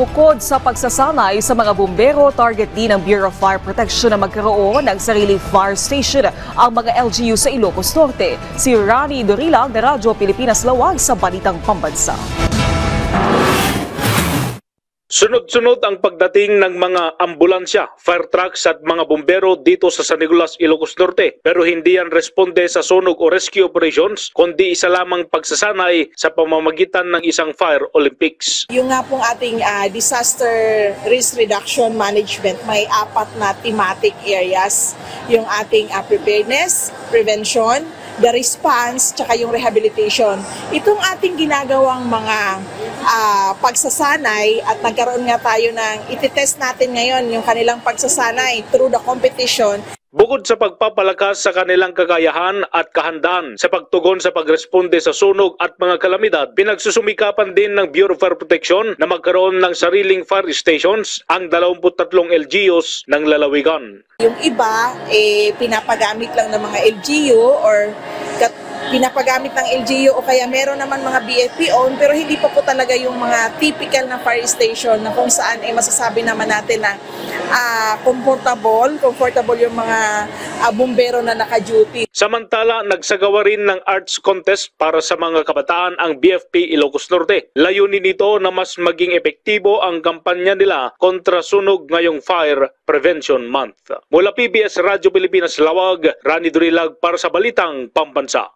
Bukod sa pagsasanay sa mga bumbero, target din ng Bureau of Fire Protection na magkaroon ng sariling fire station ang mga LGU sa Ilocos Norte. Si Rani Dorilag na Radyo Pilipinas Lawag sa Balitang Pambansa. Sunod-sunod ang pagdating ng mga ambulansya, fire trucks at mga bumbero dito sa San Nicolas, Ilocos Norte. Pero hindi yan responde sa sunog o rescue operations, kundi isa lamang pagsasanay sa pamamagitan ng isang Fire Olympics. Yung nga pong ating disaster risk reduction management, may 4 na thematic areas. Yung ating preparedness, prevention, the response, tsaka yung rehabilitation. Itong ating ginagawang mga pagsasanay at nagkaroon nga tayo ng ititest natin ngayon yung kanilang pagsasanay through the competition. Bukod sa pagpapalakas sa kanilang kakayahan at kahandaan sa pagtugon sa pagresponde sa sunog at mga kalamidad, pinagsusumikapan din ng Bureau of Fire Protection na magkaroon ng sariling fire stations ang 23 LGUs ng lalawigan. Yung iba, pinapagamit lang ng mga LGU or pinapagamit ng LGU o kaya meron naman mga BFP own pero hindi pa po talaga yung mga typical na fire station na kung saan masasabi naman natin na comfortable yung mga bumbero na naka-duty. Samantala, nagsagawa rin ng arts contest para sa mga kabataan ang BFP Ilocos Norte. Layunin nito na mas maging epektibo ang kampanya nila kontra sunog ngayong Fire Prevention Month. Mula PBS Radyo Pilipinas Lawag, Rani Dorilag para sa Balitang Pambansa.